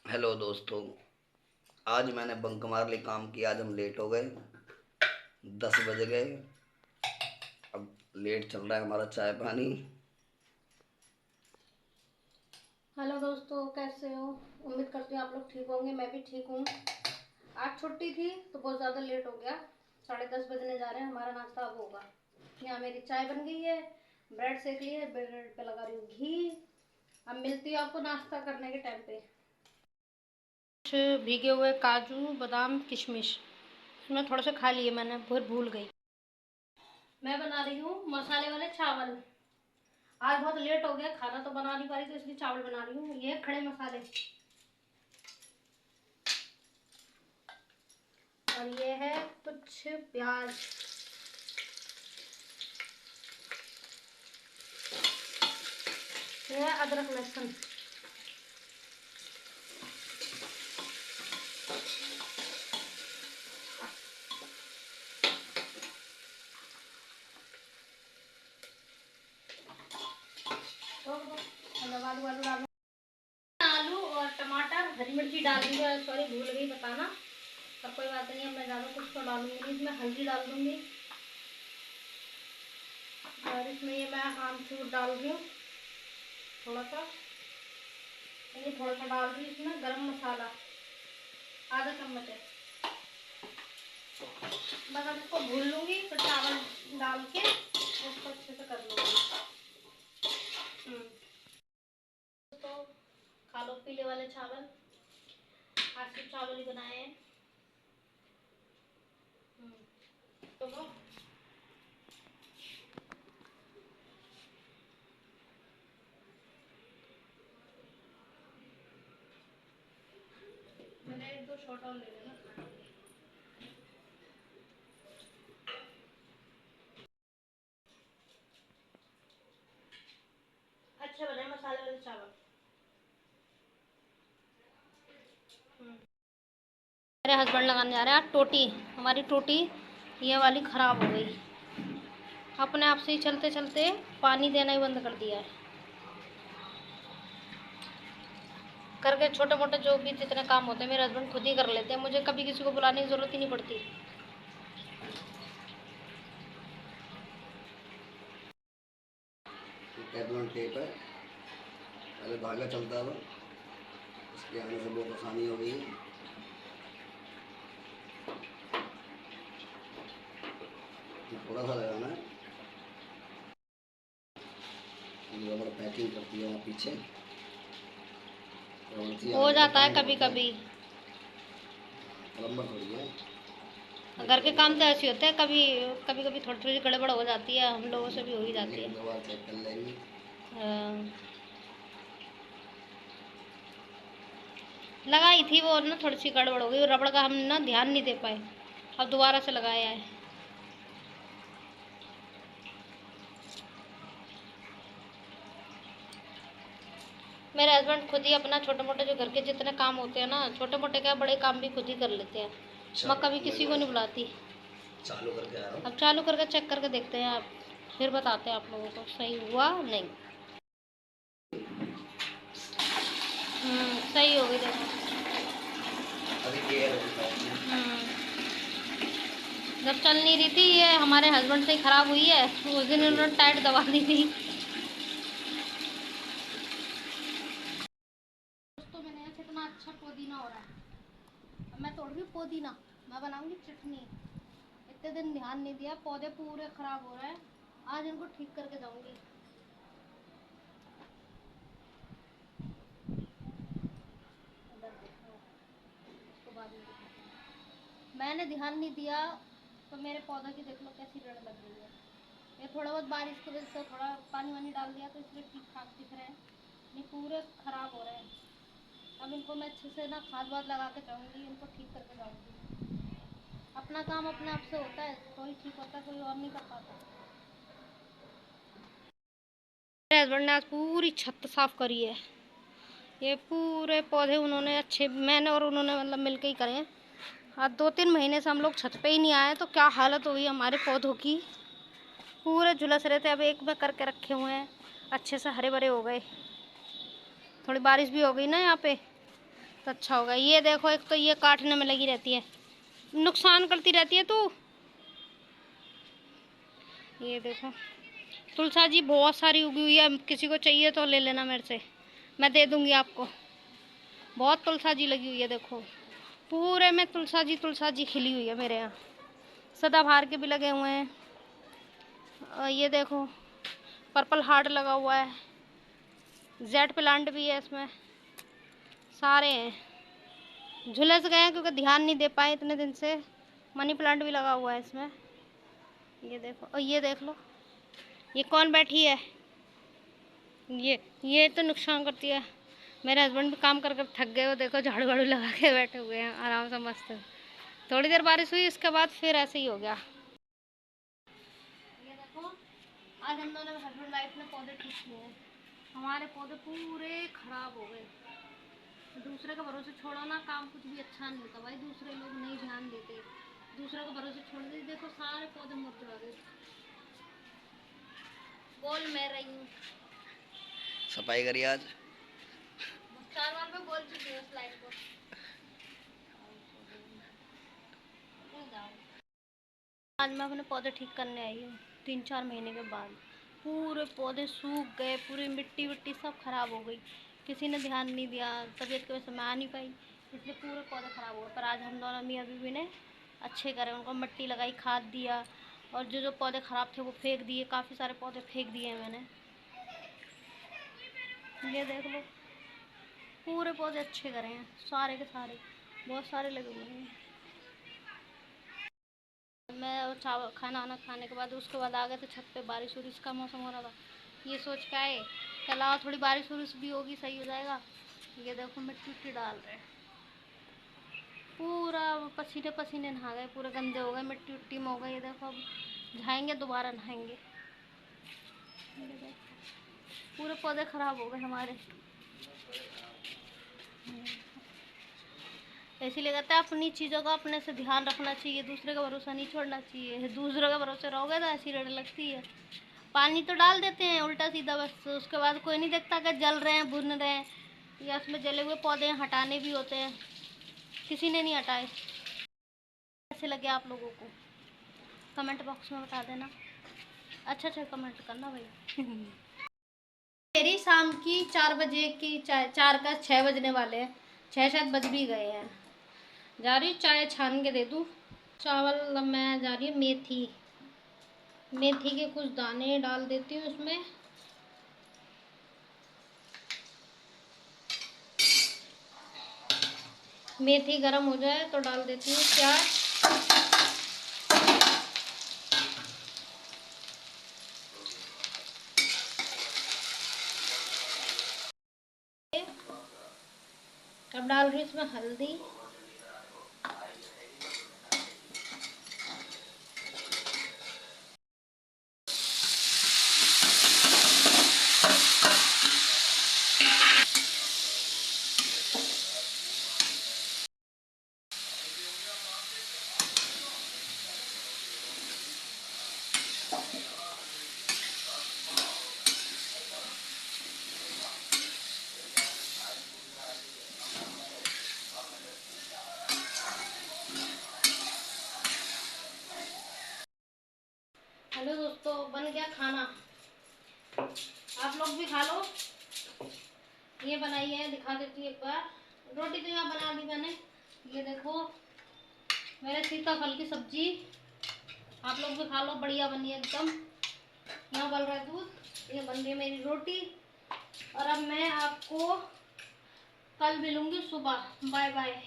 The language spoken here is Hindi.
हेलो दोस्तों। आज मैंने बंक मार ली काम की। आज हम लेट हो गए। 10 बज गए। अब लेट चल रहा है हमारा चाय पानी। हेलो दोस्तों, कैसे हो? उम्मीद करती हूँ आप लोग ठीक होंगे। मैं भी ठीक हूँ। आज छुट्टी थी तो बहुत ज़्यादा लेट हो गया। 10:30 बजने जा रहे हैं। हमारा नाश्ता अब होगा। यहाँ मेरी चाय बन गई है, ब्रेड सेक ली है, ब्रेड पे लगा रही हूँ घी। अब मिलती हूँ आपको नाश्ता करने के टाइम पे। कुछ भीगे हुए काजू बादाम किशमिश इसमें थोड़े से खा लिए मैंने, फिर भूल गई। मैं बना रही हूँ मसाले वाले चावल। आज बहुत लेट हो गया, खाना तो बना नहीं पाई तो इसलिए चावल बना रही हूँ। ये खड़े मसाले और ये है कुछ प्याज। ये है अदरक लहसुन। तो मतलब आलू आलू डालूं। आलू और टमाटर हरी मिर्ची डाल दी है। सॉरी, भूल गई बताना। पर कोई बात नहीं, अब मैं ज़्यादा कुछ तो डालूंगी नहीं। इसमें हल्दी डाल दूंगी और इसमें ये मैं आमचूर डाल रही हूँ थोड़ा सा। ये थोड़ा सा डाल रही हूँ इसमें गरम मसाला, आधा चम्मच है। बस अब इसको भून लूंगी, फिर चावल डाल के उसको अच्छे से कर लूंगी। तो खा लो पीले वाले चावल। आज सिर्फ चावल ही बनाए हैं। तो मैंने एक दो शॉट और ले लेना। अच्छे बने मसाले वाले चावल। मेरे हस्बैंड लगाने जा रहे हैं आज टोटी। हमारी टोटी ये वाली ख़राब हो गई। अपने आप से ही चलते चलते पानी देना ही बंद कर दिया है। करके छोटे मोटे जो भी जितने काम होते हैं मेरे हस्बैंड खुद ही कर लेते हैं। मुझे कभी किसी को बुलाने की ज़रूरत ही नहीं पड़ती। टेबल टेप है। पहले धागा चलता था, इसके आने से बहुत आसानी हो गई है। थोड़ा सा लगाना है। रबड़ पैकिंग करती है वहाँ पीछे। हो जाता है कभी कभी। प्लम्बर थोड़ी है। घर के काम तो ऐसे होते हैं, कभी कभी कभी थोड़ी थोड़ी गड़बड़ हो जाती है। हम लोगों से भी हो ही जाती है। दो बार चेक कर लेंगे। लगाई थी वो ना, थोड़ी सी गड़बड़ हो गई। रबड़ का हम ना ध्यान नहीं दे पाए। अब दोबारा से लगाया है। मेरे हस्बैंड खुद ही अपना छोटे मोटे जो घर के जितने काम होते हैं ना, छोटे मोटे क्या बड़े काम भी खुद ही कर लेते हैं। मैं कभी किसी को नहीं बुलाती। चालू करके आ रहा हूँ। अब चालू करके चेक करके देखते हैं, आप फिर बताते हैं आप लोगों को सही हुआ नहीं। सही हो गई देखो। अभी ये जब चल नहीं रही थी ये हमारे हस्बैंड से ही खराब हुई है। उस दिन उन्होंने टाइट दबा दी थी। दोस्तों, मैंने यहाँ कितना अच्छा पुदीना हो रहा है। अब मैं तोड़ रही हूँ पुदीना, मैं बनाऊंगी चटनी। इतने दिन ध्यान नहीं दिया, पौधे पूरे खराब हो रहे हैं। आज इनको ठीक करके जाऊंगी। मैंने ध्यान नहीं दिया तो मेरे पौधे की देख लो कैसी रण लग गई है। ये थोड़ा बहुत बारिश की वजह से थोड़ा पानी वानी डाल दिया तो इसलिए ठीक ठाक दिख रहे हैं। ये पूरे खराब हो रहे हैं। अब इनको मैं अच्छे से ना खाद वाद लगा के जाऊँगी, इनको ठीक करके जाऊँगी। अपना काम अपने आप से होता है तो ही ठीक होता है, कोई और नहीं कर पाता। मेरे हस्बैंड ने आज पूरी छत साफ करी है। ये पूरे पौधे उन्होंने अच्छे, मैंने और उन्होंने मतलब मिलके ही करे हैं। आज 2-3 महीने से हम लोग छत पे ही नहीं आए तो क्या हालत हुई हमारे पौधों की। पूरे झुलस रहे थे, अब एक में करके रखे हुए हैं, अच्छे से हरे भरे हो गए। थोड़ी बारिश भी हो गई ना यहाँ पे तो अच्छा होगा। ये देखो, एक तो ये काटने में लगी रहती है, नुकसान करती रहती है तू। ये देखो तुलसा जी बहुत सारी उगी हुई है, किसी को चाहिए तो ले लेना मेरे से, मैं दे दूंगी आपको। बहुत तुलसा जी लगी हुई है, देखो पूरे में तुलसा जी खिली हुई है मेरे यहाँ। सदाबहार के भी लगे हुए हैं, और ये देखो पर्पल हार्ट लगा हुआ है, जेड प्लांट भी है इसमें, सारे हैं। झुलस गए हैं क्योंकि ध्यान नहीं दे पाए इतने दिन से। मनी प्लांट भी लगा हुआ है इसमें, ये देखो। और ये देख लो, ये कौन बैठी है, ये तो नुकसान करती है। मेरे हस्बैंड भी काम कर कर थक गए, वो देखो झाड़ू वाड़ू लगा के बैठे हुए हैं आराम से मस्त। थोड़ी देर बारिश हुई, इसके बाद फिर ऐसे ही हो गया। ये देखो आज हम दोनों हस्बैंड वाइफ ने पौधे ठीक किए हैं। हमारे पौधे पूरे खराब हो गए। दूसरे के भरोसे छोड़ो ना, काम कुछ भी अच्छा नहीं होता भाई, दूसरे लोग नहीं ध्यान देते, दूसरे के भरोसे छोड़ देते। देखो सारे पौधे मुरझा गए। बोल मैं रही हूँ, सफाई करी आज 4 बार में बोल चुकी हूँ उस लाइन को। आज मैं अपने पौधे ठीक करने आई हूँ 3-4 महीने के बाद। पूरे पौधे सूख गए, पूरी मिट्टी विट्टी सब खराब हो गई, किसी ने ध्यान नहीं दिया। तबीयत की वजह से मैं आ नहीं पाई, इसलिए पूरे पौधे खराब हो गए। पर आज हम दोनों मियाँ बीवी ने अच्छे करे, उनको मिट्टी लगाई, खाद दिया, और जो जो पौधे ख़राब थे वो फेंक दिए। काफ़ी सारे पौधे फेंक दिए हैं मैंने। ये देख लो पूरे पौधे अच्छे करे हैं, सारे के सारे, बहुत सारे लगे हुए हैं। मैं चावल खाना वाना खाने के बाद उसके बाद आ गए थे छत पे, बारिश वारिश का मौसम हो रहा था। ये सोच के आए कि अलावा थोड़ी बारिश वारिश भी होगी, सही हो जाएगा। ये देखो मिट्टी विट्टी डाल रहे हैं, पूरा पसीने पसीने नहा गए, पूरे गंदे हो गए, मिट्टी विट्टी में हो गए। ये देखो अब जाएंगे दोबारा नहाएंगे। पूरे पौधे खराब हो गए हमारे। इसीलिए कहते हैं अपनी चीज़ों का अपने से ध्यान रखना चाहिए, दूसरे का भरोसा नहीं छोड़ना चाहिए। दूसरों का भरोसे रहोगे तो ऐसी लड़ लगती है। पानी तो डाल देते हैं उल्टा सीधा, बस उसके बाद कोई नहीं देखता कि जल रहे हैं, भुन रहे हैं, या उसमें जले हुए पौधे हटाने भी होते हैं, किसी ने नहीं हटाए। कैसे लगे आप लोगों को कमेंट बॉक्स में बता देना, अच्छा अच्छा कमेंट करना भाई। मेरी शाम की 4 बजे की चाय, 4 का 6 बजने वाले हैं, 6 शायद बज भी गए हैं। जा रही हूँ चाय छान के दे दूँ। चावल मैं जा रही हूँ, मेथी के कुछ दाने डाल देती हूँ उसमें। मेथी गरम हो जाए तो डाल देती हूँ प्याज। अब डाल रही हूँ इसमें हल्दी, हेलो दोस्तों, बन गया खाना, आप लोग भी खा लो। ये बनाई है, दिखा देती हूँ एक बार। रोटी तो यहाँ बना दी मैंने, ये देखो मेरे सीताफल की सब्जी, आप लोग भी खा लो, बढ़िया बनी है एकदम। यहाँ बन रहा है दूध, ये बन रही है मेरी रोटी। और अब मैं आपको कल मिलूंगी सुबह, बाय बाय।